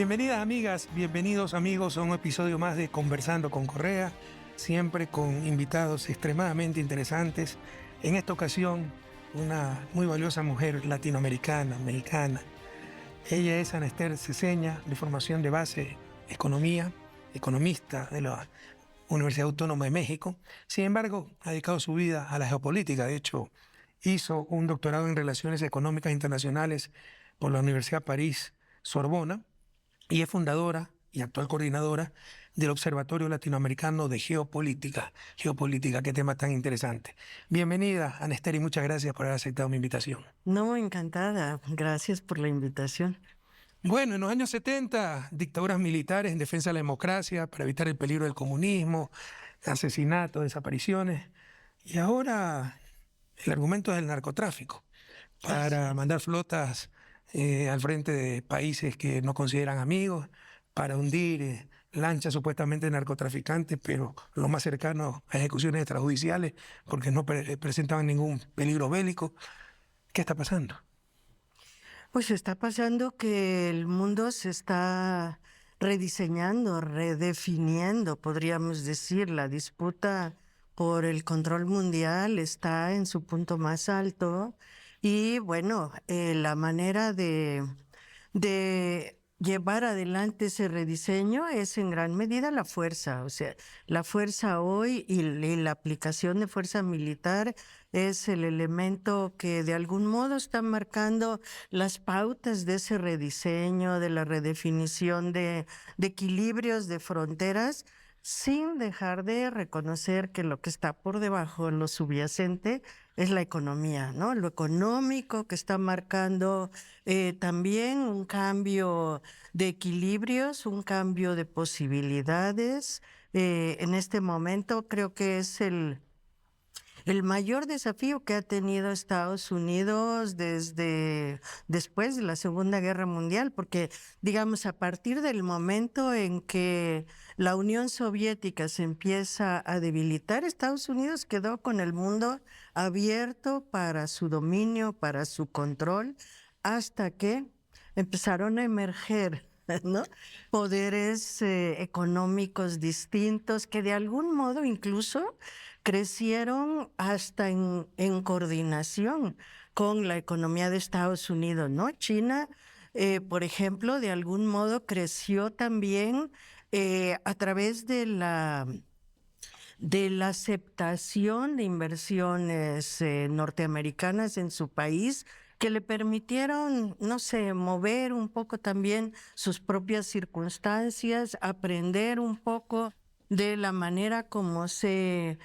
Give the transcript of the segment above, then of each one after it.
Bienvenidas amigas, bienvenidos amigos a un episodio más de Conversando con Correa, siempre con invitados extremadamente interesantes. En esta ocasión, una muy valiosa mujer latinoamericana, mexicana. Ella es Ana Esther Ceseña, de formación de base economía, economista de la Universidad Autónoma de México. Sin embargo, ha dedicado su vida a la geopolítica. De hecho, hizo un doctorado en Relaciones Económicas Internacionales por la Universidad París Sorbona y es fundadora y actual coordinadora del Observatorio Latinoamericano de Geopolítica. Geopolítica, qué tema tan interesante. Bienvenida, Ana Esther, y muchas gracias por haber aceptado mi invitación. No, encantada. Gracias por la invitación. Bueno, en los años 70, dictaduras militares en defensa de la democracia para evitar el peligro del comunismo, asesinatos, desapariciones. Y ahora el argumento es el narcotráfico para mandar flotas al frente de países que no consideran amigos, para hundir lanchas supuestamente de narcotraficantes, pero lo más cercano a ejecuciones extrajudiciales porque no presentaban ningún peligro bélico. ¿Qué está pasando? Pues está pasando que el mundo se está rediseñando, redefiniendo, podríamos decir. La disputa por el control mundial está en su punto más alto y bueno, la manera de llevar adelante ese rediseño es en gran medida la fuerza. O sea, la fuerza hoy y la aplicación de fuerza militar es el elemento que de algún modo está marcando las pautas de ese rediseño, de la redefinición de equilibrios, de fronteras, sin dejar de reconocer que lo que está por debajo, lo subyacente, es la economía, ¿no? Lo económico que está marcando también un cambio de equilibrios, un cambio de posibilidades. En este momento creo que es el mayor desafío que ha tenido Estados Unidos desde después de la Segunda Guerra Mundial, porque, digamos, a partir del momento en que la Unión Soviética se empieza a debilitar, Estados Unidos quedó con el mundo abierto para su dominio, para su control, hasta que empezaron a emerger, ¿no? Poderes económicos distintos que de algún modo incluso crecieron hasta en coordinación con la economía de Estados Unidos, ¿no? China, por ejemplo, de algún modo creció también a través de la aceptación de inversiones norteamericanas en su país que le permitieron, no sé, mover un poco también sus propias circunstancias, aprender un poco de la manera como se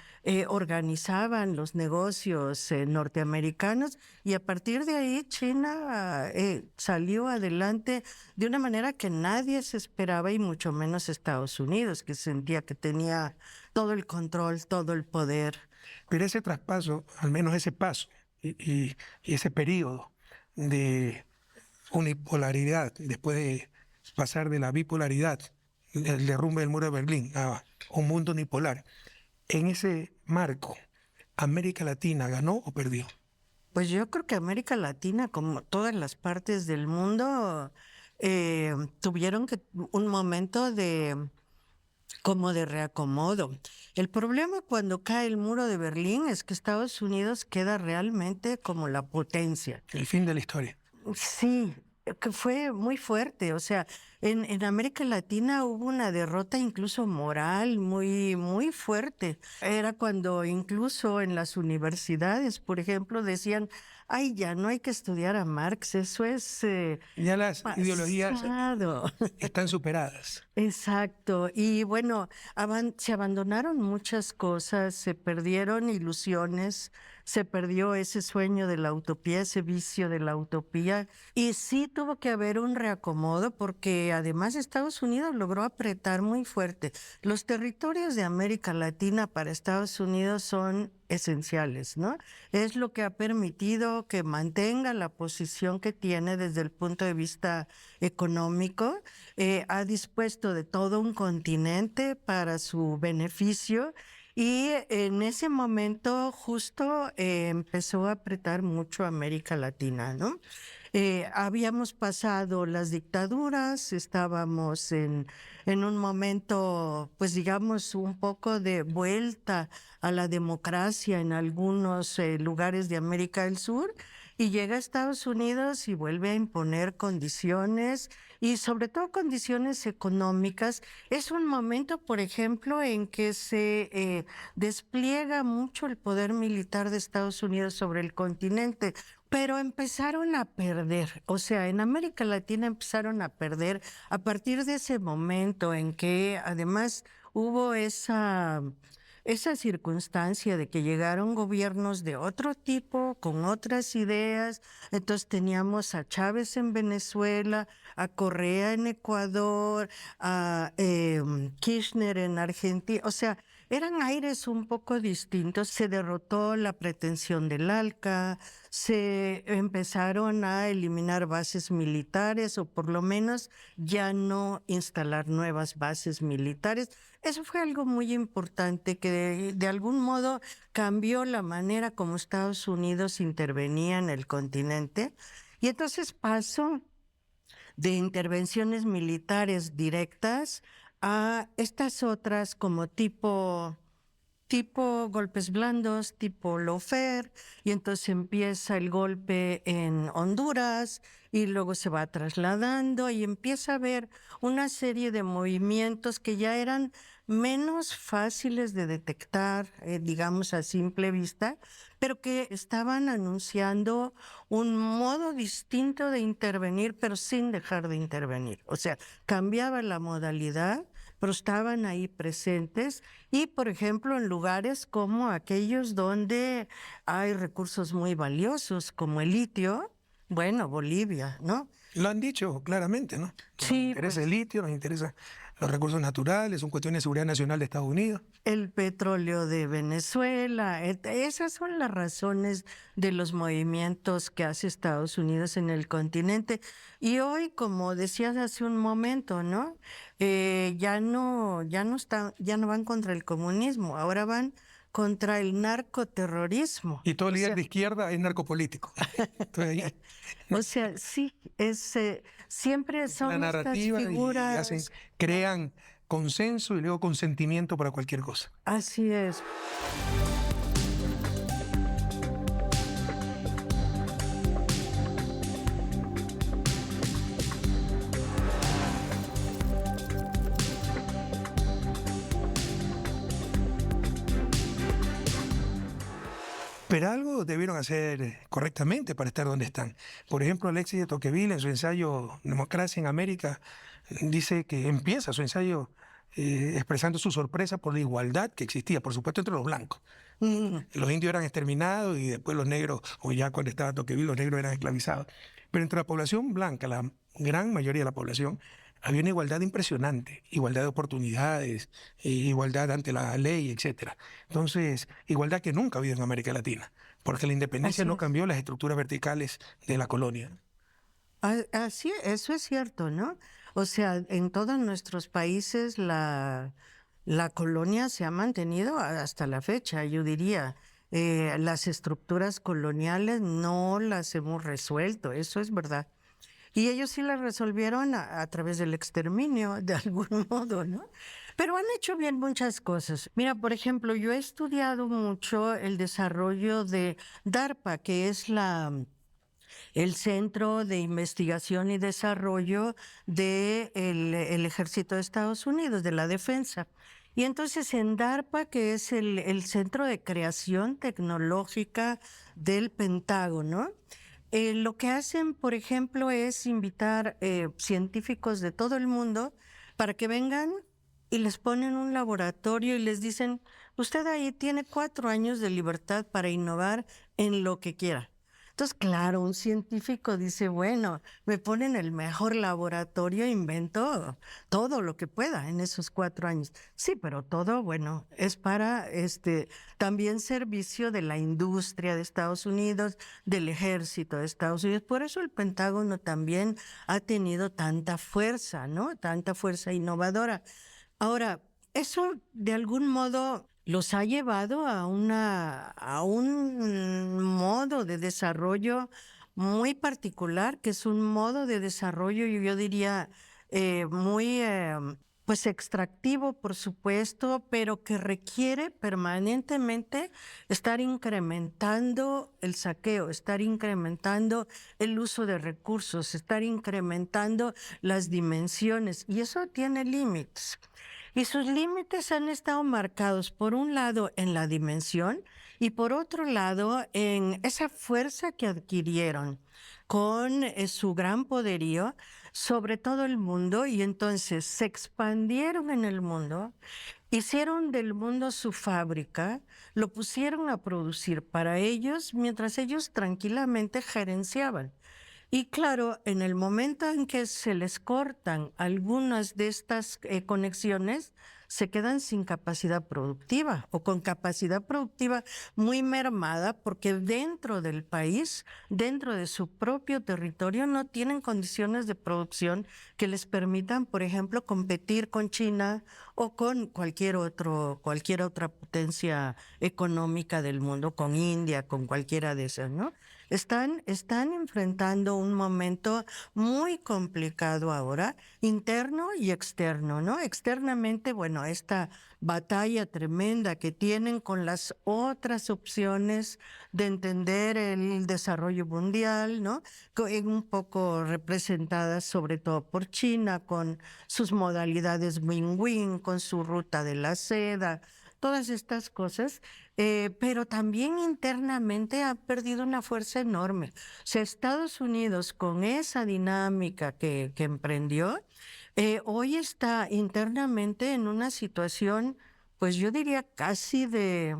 organizaban los negocios norteamericanos, y a partir de ahí China salió adelante de una manera que nadie se esperaba, y mucho menos Estados Unidos, que sentía que tenía todo el control, todo el poder. Pero ese traspaso, al menos ese paso y ese periodo de unipolaridad, después de pasar de la bipolaridad, el derrumbe del muro de Berlín, a un mundo unipolar, en ese marco, ¿América Latina ganó o perdió? Pues yo creo que América Latina, como todas las partes del mundo, tuvieron un momento como de reacomodo. El problema cuando cae el muro de Berlín es que Estados Unidos queda realmente como la potencia. El fin de la historia. Sí, que fue muy fuerte. O sea, en América Latina hubo una derrota incluso moral muy, muy fuerte. Era cuando incluso en las universidades, por ejemplo, decían, ay, ya no hay que estudiar a Marx, eso es Ya las ideologías pasado. están superadas. Exacto. Y bueno, se abandonaron muchas cosas, se perdieron ilusiones, se perdió ese sueño de la utopía, ese vicio de la utopía. Y sí tuvo que haber un reacomodo porque además Estados Unidos logró apretar muy fuerte. Los territorios de América Latina para Estados Unidos son esenciales, ¿no? Es lo que ha permitido que mantenga la posición que tiene desde el punto de vista económico. Ha dispuesto de todo un continente para su beneficio, y en ese momento justo empezó a apretar mucho América Latina, ¿no? Habíamos pasado las dictaduras, estábamos en un momento, pues digamos, un poco de vuelta a la democracia en algunos lugares de América del Sur, y llega a Estados Unidos y vuelve a imponer condiciones y sobre todo condiciones económicas. Es un momento, por ejemplo, en que se despliega mucho el poder militar de Estados Unidos sobre el continente. Pero empezaron a perder, o sea, en América Latina empezaron a perder a partir de ese momento en que además hubo esa circunstancia de que llegaron gobiernos de otro tipo, con otras ideas. Entonces teníamos a Chávez en Venezuela, a Correa en Ecuador, a Kirchner en Argentina. O sea, eran aires un poco distintos. Se derrotó la pretensión del ALCA, se empezaron a eliminar bases militares o por lo menos ya no instalar nuevas bases militares. Eso fue algo muy importante que de algún modo cambió la manera como Estados Unidos intervenía en el continente. Y entonces pasó de intervenciones militares directas a estas otras como tipo golpes blandos, tipo lawfare, y entonces empieza el golpe en Honduras y luego se va trasladando y empieza a haber una serie de movimientos que ya eran menos fáciles de detectar, digamos a simple vista, pero que estaban anunciando un modo distinto de intervenir, pero sin dejar de intervenir. O sea, cambiaba la modalidad, pero estaban ahí presentes y, por ejemplo, en lugares como aquellos donde hay recursos muy valiosos, como el litio, bueno, Bolivia, ¿no? Lo han dicho claramente, ¿no? Nos Sí, interesa pues el litio, nos interesa los recursos naturales, son cuestiones de seguridad nacional de Estados Unidos. el petróleo de Venezuela, esas son las razones de los movimientos que hace Estados Unidos en el continente. Y hoy, como decías hace un momento, ¿no? Ya no van contra el comunismo, ahora van contra el narcoterrorismo. Y todo O líder sea, de izquierda es narcopolítico. Entonces, ahí o sea, sí, siempre la son estas narrativa y figuras. crean consenso y luego consentimiento para cualquier cosa. Así es. Pero algo debieron hacer correctamente para estar donde están. Por ejemplo, Alexis de Tocqueville en su ensayo Democracia en América dice que empieza su ensayo expresando su sorpresa por la igualdad que existía, por supuesto, entre los blancos. Mm. Los indios eran exterminados y después los negros, o ya cuando estaba Tocqueville, los negros eran esclavizados. Pero entre la población blanca, la gran mayoría de la población, había una igualdad impresionante, igualdad de oportunidades, igualdad ante la ley, etcétera. Entonces, igualdad que nunca ha habido en América Latina, porque la independencia Así no es. cambió las estructuras verticales de la colonia. Así, eso es cierto, ¿no? O sea, en todos nuestros países la colonia se ha mantenido hasta la fecha, yo diría. Las estructuras coloniales no las hemos resuelto, eso es verdad. Y ellos sí las resolvieron a través del exterminio, de algún modo, ¿no? Pero han hecho bien muchas cosas. Mira, por ejemplo, yo he estudiado mucho el desarrollo de DARPA, que es el Centro de Investigación y Desarrollo del el Ejército de Estados Unidos, de la Defensa. Y entonces en DARPA, que es el Centro de Creación Tecnológica del Pentágono, lo que hacen, por ejemplo, es invitar científicos de todo el mundo para que vengan y les ponen un laboratorio y les dicen, usted ahí tiene 4 años de libertad para innovar en lo que quiera. Entonces, claro, un científico dice, bueno, me ponen el mejor laboratorio, invento todo lo que pueda en esos 4 años. Sí, pero todo, bueno, es para también servicio de la industria de Estados Unidos, del ejército de Estados Unidos. Por eso el Pentágono también ha tenido tanta fuerza, ¿no? Tanta fuerza innovadora. Ahora, eso de algún modo los ha llevado a un modo de desarrollo muy particular, que es un modo de desarrollo, yo diría, muy pues extractivo, por supuesto, pero que requiere permanentemente estar incrementando el saqueo, estar incrementando el uso de recursos, estar incrementando las dimensiones, y eso tiene límites. Y sus límites han estado marcados, por un lado, en la dimensión y por otro lado, en esa fuerza que adquirieron con su gran poderío sobre todo el mundo, y entonces se expandieron en el mundo, hicieron del mundo su fábrica, lo pusieron a producir para ellos mientras ellos tranquilamente gerenciaban. Y claro, en el momento en que se les cortan algunas de estas conexiones, se quedan sin capacidad productiva o con capacidad productiva muy mermada porque dentro del país, dentro de su propio territorio, no tienen condiciones de producción que les permitan, por ejemplo, competir con China o con cualquier otra potencia económica del mundo, con India, con cualquiera de esas, ¿no? Están enfrentando un momento muy complicado ahora, interno y externo, ¿no? Externamente, bueno, esta batalla tremenda que tienen con las otras opciones de entender el desarrollo mundial, ¿no? Un poco representadas sobre todo por China, con sus modalidades win-win, con su ruta de la seda, todas estas cosas, pero también internamente ha perdido una fuerza enorme. O sea, Estados Unidos, con esa dinámica que emprendió, hoy está internamente en una situación, pues yo diría casi de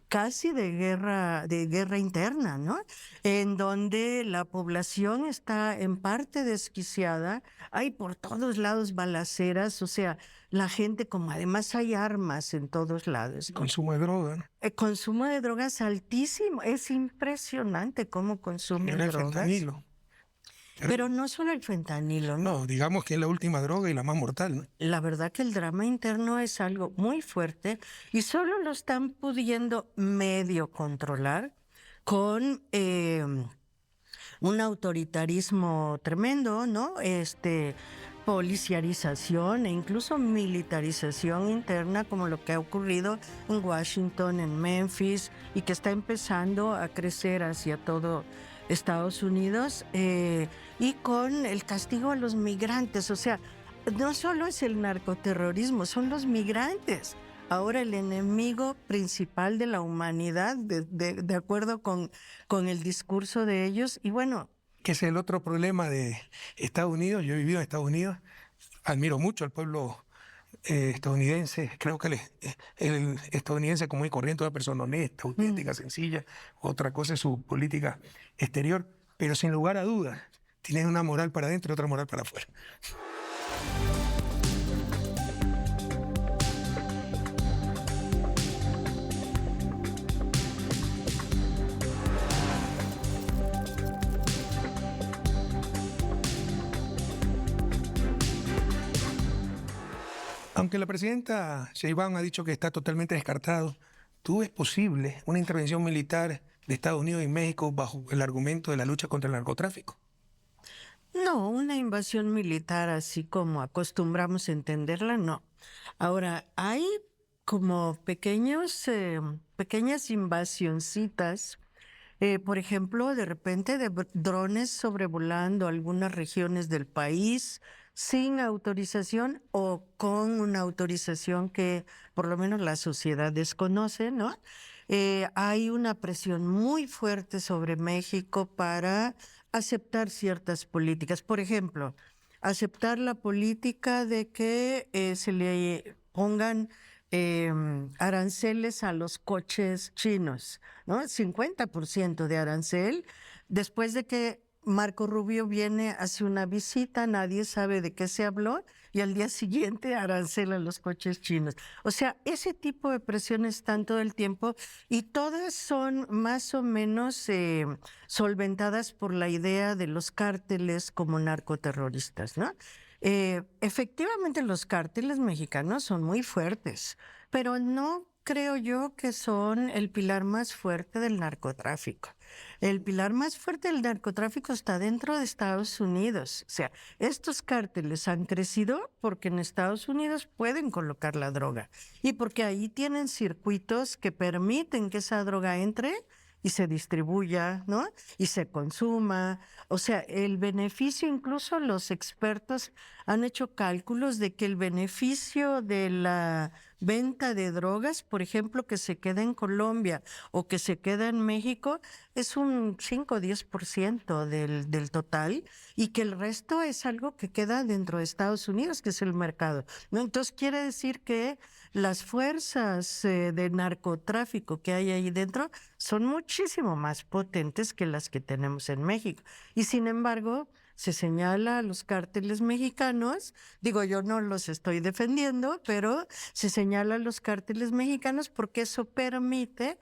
guerra interna, ¿no? En donde la población está en parte desquiciada, hay por todos lados balaceras, o sea, la gente, como además hay armas en todos lados, ¿no? Consumo de droga, ¿no? Consumo de drogas altísimo, es impresionante cómo consumen Era el drogas. fentanilo. Pero no solo el fentanilo, ¿no? No, digamos que es la última droga y la más mortal, ¿no? La verdad que el drama interno es algo muy fuerte y solo lo están pudiendo medio controlar con un autoritarismo tremendo, ¿no? Policiarización e incluso militarización interna, como lo que ha ocurrido en Washington, en Memphis, y que está empezando a crecer hacia todo Estados Unidos, y con el castigo a los migrantes. O sea, no solo es el narcoterrorismo, son los migrantes. Ahora el enemigo principal de la humanidad, de acuerdo con el discurso de ellos. Y bueno, Que es el otro problema de Estados Unidos. Yo he vivido en Estados Unidos, admiro mucho al pueblo estadounidense. Creo que el estadounidense como muy corriente, una persona honesta, auténtica, sencilla. Otra cosa es su política exterior, pero sin lugar a dudas, tienen una moral para adentro y otra moral para afuera. Aunque la presidenta Sheinbaum ha dicho que está totalmente descartado, ¿tú ves posible una intervención militar de Estados Unidos y México bajo el argumento de la lucha contra el narcotráfico? no, una invasión militar así como acostumbramos a entenderla, no. Ahora, hay como pequeñas invasioncitas, por ejemplo, de repente de drones sobrevolando algunas regiones del país sin autorización o con una autorización que por lo menos la sociedad desconoce, ¿no? Hay una presión muy fuerte sobre México para aceptar ciertas políticas. Por ejemplo, aceptar la política de que se le pongan aranceles a los coches chinos, ¿no? 50% de arancel. Después de que Marco Rubio viene, hace una visita, nadie sabe de qué se habló, y al día siguiente arancelan los coches chinos. O sea, ese tipo de presiones están todo el tiempo y todas son más o menos solventadas por la idea de los cárteles como narcoterroristas, ¿no? Efectivamente, los cárteles mexicanos son muy fuertes, pero no creo yo que son el pilar más fuerte del narcotráfico. El pilar más fuerte del narcotráfico está dentro de Estados Unidos. O sea, estos cárteles han crecido porque en Estados Unidos pueden colocar la droga y porque ahí tienen circuitos que permiten que esa droga entre y se distribuya, ¿no? Y se consuma. O sea, el beneficio, incluso los expertos han hecho cálculos de que el beneficio de la venta de drogas, por ejemplo, que se queda en Colombia o que se queda en México, es un 5 o 10% del total, y que el resto es algo que queda dentro de Estados Unidos, que es el mercado, ¿no? Entonces quiere decir que las fuerzas de narcotráfico que hay ahí dentro son muchísimo más potentes que las que tenemos en México. Y sin embargo, se señala a los cárteles mexicanos, digo, yo no los estoy defendiendo, pero se señala a los cárteles mexicanos porque eso permite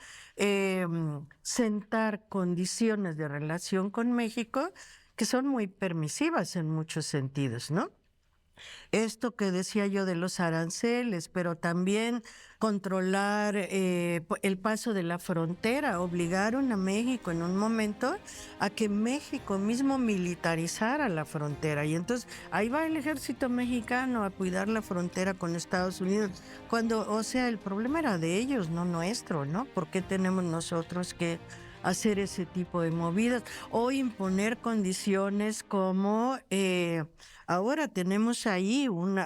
sentar condiciones de relación con México que son muy permisivas en muchos sentidos, ¿no? Esto que decía yo de los aranceles, pero también controlar el paso de la frontera. Obligaron a México en un momento a que México mismo militarizara la frontera. Y entonces ahí va el ejército mexicano a cuidar la frontera con Estados Unidos. Cuando, o sea, el problema era de ellos, no nuestro, ¿no? ¿Por qué tenemos nosotros que hacer ese tipo de movidas o imponer condiciones como ahora tenemos ahí un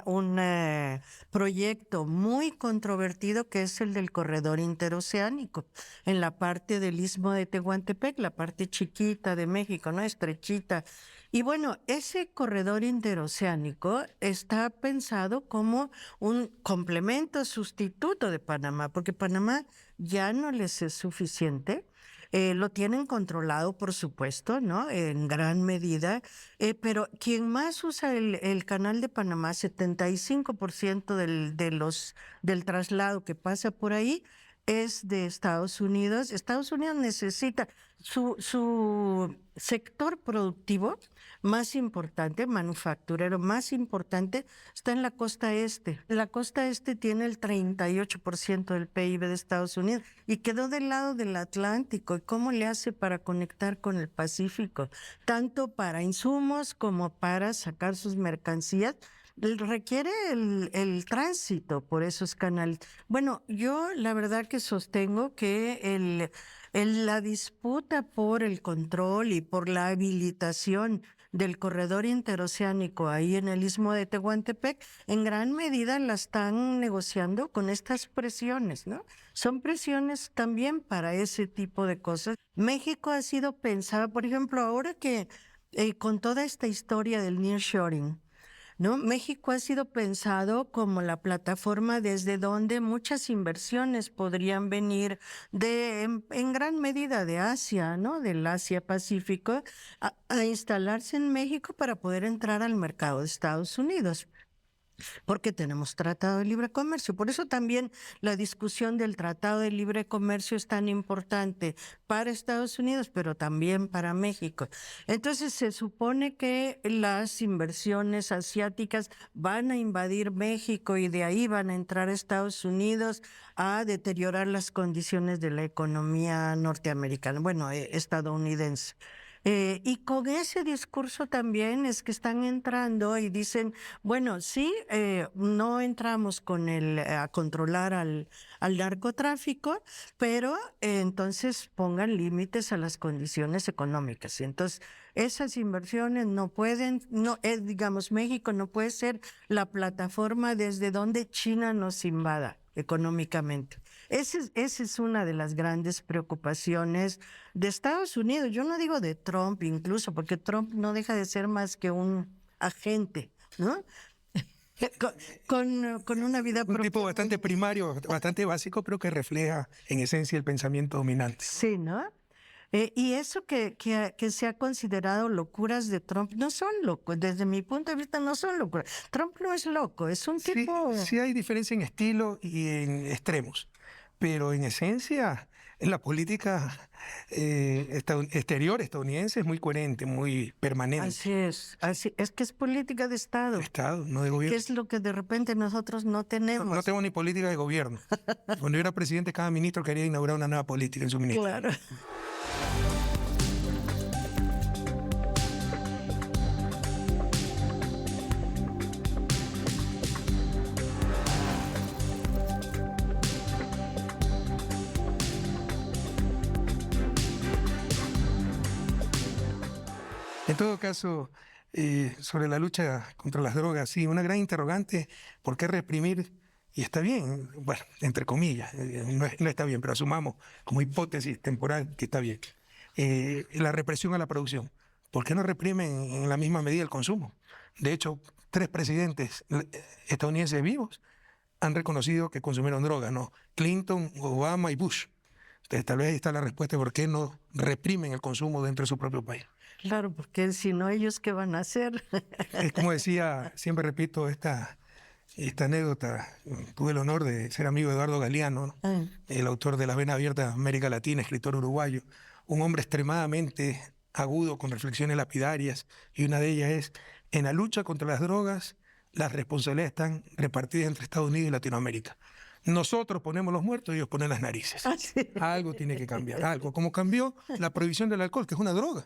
proyecto muy controvertido que es el del corredor interoceánico en la parte del Istmo de Tehuantepec, la parte chiquita de México, ¿no? Estrechita. Y bueno, ese corredor interoceánico está pensado como un complemento sustituto de Panamá, porque Panamá ya no les es suficiente. Lo tienen controlado, por supuesto, ¿no? En gran medida, pero quien más usa el canal de Panamá, 75% del traslado que pasa por ahí es de Estados Unidos. Estados Unidos necesita su sector productivo más importante, manufacturero más importante, está en la costa este. La costa este tiene el 38% del PIB de Estados Unidos y quedó del lado del Atlántico. ¿Y cómo le hace para conectar con el Pacífico? Tanto para insumos como para sacar sus mercancías. Requiere el tránsito por esos canales. Bueno, yo la verdad que sostengo que la disputa por el control y por la habilitación del corredor interoceánico ahí en el Istmo de Tehuantepec, en gran medida la están negociando con estas presiones, ¿no? Son presiones también para ese tipo de cosas. México ha sido pensado, por ejemplo, ahora que con toda esta historia del nearshoring, ¿no? México ha sido pensado como la plataforma desde donde muchas inversiones podrían venir en gran medida de Asia, ¿no? Del Asia-Pacífico, a instalarse en México para poder entrar al mercado de Estados Unidos, porque tenemos tratado de libre comercio. Por eso también la discusión del tratado de libre comercio es tan importante para Estados Unidos, pero también para México. Entonces se supone que las inversiones asiáticas van a invadir México y de ahí van a entrar a Estados Unidos a deteriorar las condiciones de la economía norteamericana, bueno, estadounidense. Y con ese discurso también es que están entrando y dicen, bueno, sí, no entramos a controlar al narcotráfico, pero entonces pongan límites a las condiciones económicas. Y entonces, esas inversiones no pueden, digamos, México no puede ser la plataforma desde donde China nos invada económicamente. Esa es una de las grandes preocupaciones de Estados Unidos. Yo no digo de Trump incluso, porque Trump no deja de ser más que un agente, ¿no? Con una vida un tipo bastante primario, bastante básico, pero que refleja en esencia el pensamiento dominante. Sí, ¿no? Y eso que se ha considerado locuras de Trump, no son locos, desde mi punto de vista no son locuras. Trump no es loco, es un tipo... Sí hay diferencia en estilo y en extremos, pero en esencia la política exterior estadounidense es muy coherente, muy permanente. Así es que es política de Estado. De Estado, no de gobierno. Que es lo que de repente nosotros no tenemos. No tengo ni política de gobierno. Cuando yo era presidente, cada ministro quería inaugurar una nueva política en su ministerio. Claro. En todo caso, sobre la lucha contra las drogas, sí, una gran interrogante, ¿por qué reprimir? Y está bien, bueno, entre comillas, no está bien, pero asumamos como hipótesis temporal que está bien. La represión a la producción. ¿Por qué no reprimen en la misma medida el consumo? De hecho, 3 presidentes estadounidenses vivos han reconocido que consumieron drogas, ¿no? Clinton, Obama y Bush. Entonces, tal vez ahí está la respuesta de por qué no reprimen el consumo dentro de su propio país. Claro, porque si no, ¿ellos qué van a hacer? Es como decía, siempre repito esta anécdota. Tuve el honor de ser amigo de Eduardo Galeano, ¿no? El autor de La Vena Abierta de América Latina, escritor uruguayo, un hombre extremadamente agudo con reflexiones lapidarias, y una de ellas es: en la lucha contra las drogas, las responsabilidades están repartidas entre Estados Unidos y Latinoamérica. Nosotros ponemos los muertos y ellos ponen las narices. Sí. Algo tiene que cambiar, algo. Como cambió la prohibición del alcohol, que es una droga.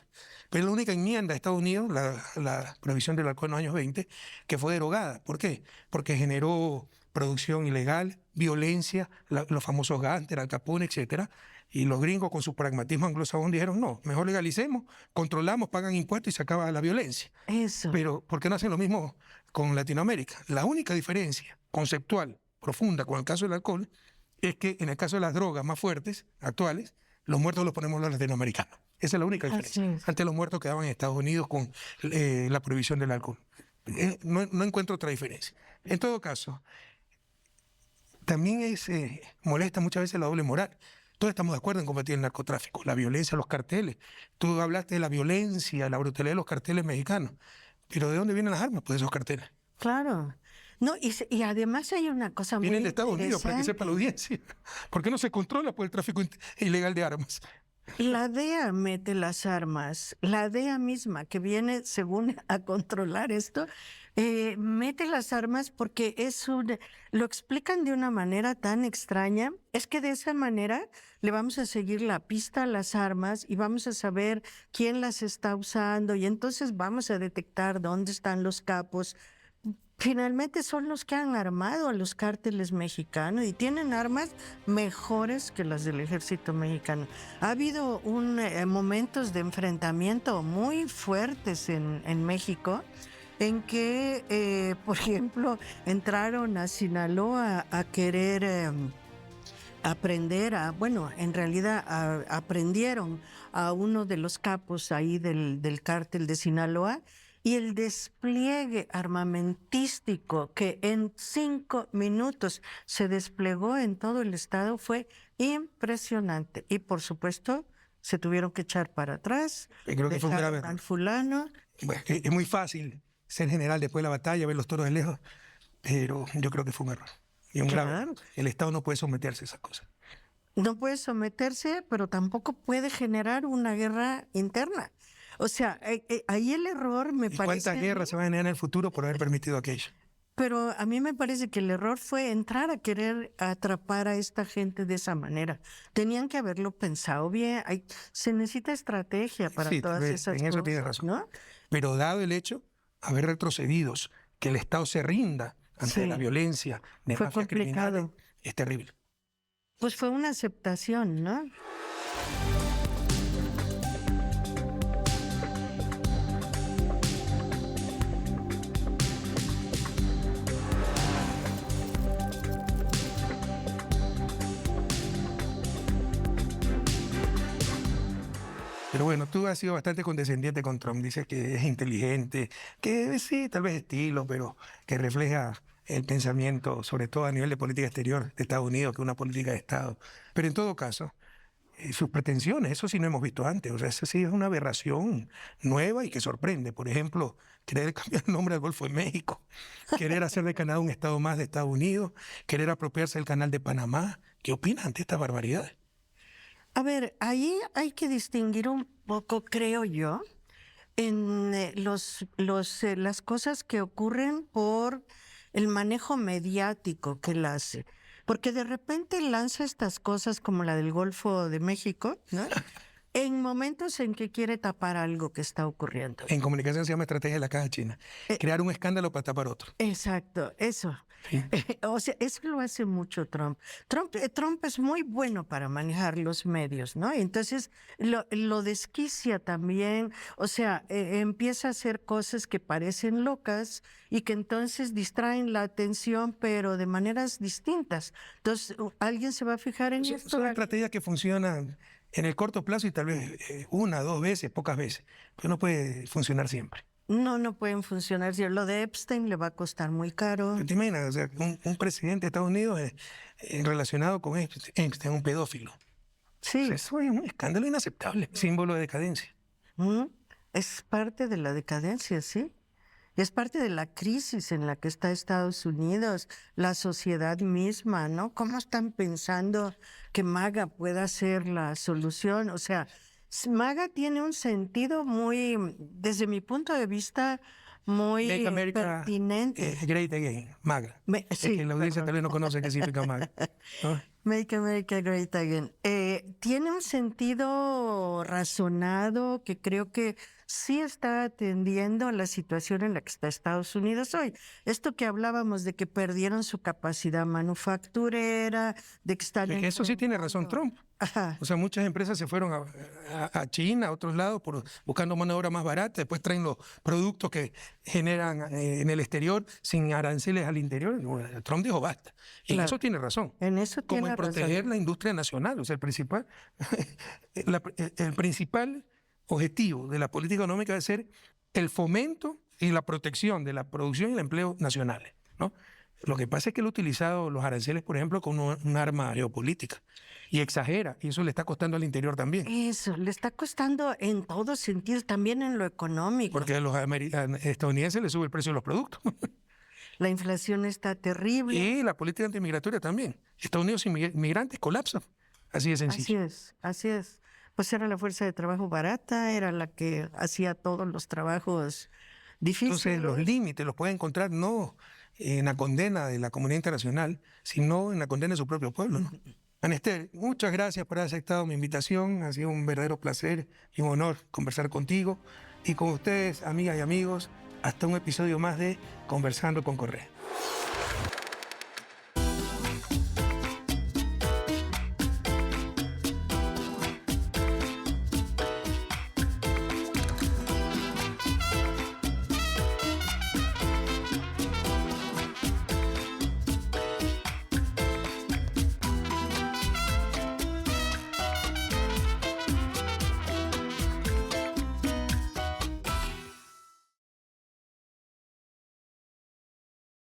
Pero es la única enmienda de Estados Unidos, la prohibición del alcohol en los años 20, que fue derogada. ¿Por qué? Porque generó producción ilegal, violencia, los famosos gánster, Al Capone, etcétera. Y los gringos, con su pragmatismo anglosajón, dijeron: no, mejor legalicemos, controlamos, pagan impuestos y se acaba la violencia. Eso. Pero ¿por qué no hacen lo mismo con Latinoamérica? La única diferencia conceptual profunda con el caso del alcohol es que en el caso de las drogas más fuertes, actuales, los muertos los ponemos los latinoamericanos. Esa es la única diferencia. Antes los muertos quedaban en Estados Unidos con la prohibición del alcohol. No encuentro otra diferencia. En todo caso, también molesta muchas veces la doble moral. Todos estamos de acuerdo en combatir el narcotráfico, la violencia, los carteles. Tú hablaste de la violencia, la brutalidad de los carteles mexicanos. Pero ¿de dónde vienen las armas? Pues de esos carteles. Claro. No, y además hay una cosa muy Vienen de Estados Unidos, para que sepa la audiencia. ¿Por qué no se controla por el tráfico ilegal de armas? La DEA mete las armas, la DEA misma que viene, según a controlar esto, mete las armas porque lo explican de una manera tan extraña. Es que de esa manera le vamos a seguir la pista a las armas y vamos a saber quién las está usando, y entonces vamos a detectar dónde están los capos. Finalmente son los que han armado a los cárteles mexicanos y tienen armas mejores que las del ejército mexicano. Ha habido momentos de enfrentamiento muy fuertes en México, en que, por ejemplo, entraron a Sinaloa a querer aprender en realidad aprendieron a uno de los capos ahí del cártel de Sinaloa. Y el despliegue armamentístico que en 5 minutos se desplegó en todo el estado fue impresionante. Y por supuesto, se tuvieron que echar para atrás. Creo que fue un grave al fulano. Bueno, es muy fácil ser general después de la batalla, ver los toros de lejos, pero yo creo que fue un error. Y un grave. El Estado no puede someterse a esas cosas. No puede someterse, pero tampoco puede generar una guerra interna. O sea, ahí el error me parece... ¿Cuántas guerras se van a generar en el futuro por haber permitido aquello? Pero a mí me parece que el error fue entrar a querer atrapar a esta gente de esa manera. Tenían que haberlo pensado bien. Se necesita estrategia para todas esas cosas. En eso tienes razón. ¿No? Pero dado el hecho, haber retrocedido, que el Estado se rinda ante la violencia de fue mafias criminales, complicado. es terrible. Pues fue una aceptación, ¿no? Pero bueno, tú has sido bastante condescendiente con Trump. Dices que es inteligente, que sí, tal vez estilo, pero que refleja el pensamiento, sobre todo a nivel de política exterior de Estados Unidos, que es una política de Estado. Pero en todo caso, sus pretensiones, eso sí no hemos visto antes. O sea, eso sí es una aberración nueva y que sorprende. Por ejemplo, querer cambiar el nombre del Golfo de México, querer hacer de Canadá un estado más de Estados Unidos, querer apropiarse del Canal de Panamá. ¿Qué opinan ante estas barbaridades? A ver, ahí hay que distinguir un poco, creo yo, en las cosas que ocurren por el manejo mediático que él hace. Porque de repente lanza estas cosas como la del Golfo de México, ¿no? en momentos en que quiere tapar algo que está ocurriendo. En comunicación se llama estrategia de la caja china. Crear un escándalo para tapar otro. Exacto, eso. Sí. O sea, eso lo hace mucho Trump. Trump es muy bueno para manejar los medios, ¿no? Entonces lo desquicia también, o sea, empieza a hacer cosas que parecen locas y que entonces distraen la atención, pero de maneras distintas. Entonces, alguien se va a fijar en esto. Son estrategias que funcionan en el corto plazo y tal vez una, dos veces, pocas veces, pero no puede funcionar siempre. No pueden funcionar. Si lo de Epstein le va a costar muy caro. ¿Te imaginas? O sea, un presidente de Estados Unidos relacionado con Epstein, un pedófilo. Sí. O sea, eso es un escándalo inaceptable, símbolo de decadencia. Es parte de la decadencia, sí. Es parte de la crisis en la que está Estados Unidos, la sociedad misma, ¿no? ¿Cómo están pensando que MAGA pueda ser la solución? O sea, MAGA tiene un sentido muy, desde mi punto de vista, muy Make America pertinente. Great Again, MAGA. Es Sí, que la audiencia tal vez no conoce qué significa MAGA, ¿no? Make America Great Again. Tiene un sentido razonado que creo que sí está atendiendo a la situación en la que está Estados Unidos hoy. Esto que hablábamos de que perdieron su capacidad manufacturera, de que están... Es que eso sí tiene razón Trump. Ajá. O sea, muchas empresas se fueron a China, a otros lados, buscando mano de obra más barata. Después traen los productos que generan en el exterior sin aranceles al interior. Trump dijo basta. Y en Claro. eso tiene razón. En eso Como tiene en proteger razón. la industria nacional. O sea, el principal objetivo de la política económica debe ser el fomento y la protección de la producción y el empleo nacionales, ¿no? Lo que pasa es que él ha utilizado los aranceles, por ejemplo, como un arma geopolítica y exagera, y eso le está costando al interior también. Eso, le está costando en todos sentidos, también en lo económico. Porque a los estadounidenses les sube el precio de los productos. La inflación está terrible. Y la política antimigratoria también. Estados Unidos inmigrantes colapsan. Así de sencillo. Así es. Pues era la fuerza de trabajo barata, era la que hacía todos los trabajos difíciles. Entonces, los límites los puede encontrar no en la condena de la comunidad internacional, sino en la condena de su propio pueblo, ¿no? Anester, muchas gracias por haber aceptado mi invitación. Ha sido un verdadero placer y un honor conversar contigo y con ustedes, amigas y amigos, hasta un episodio más de Conversando con Correa.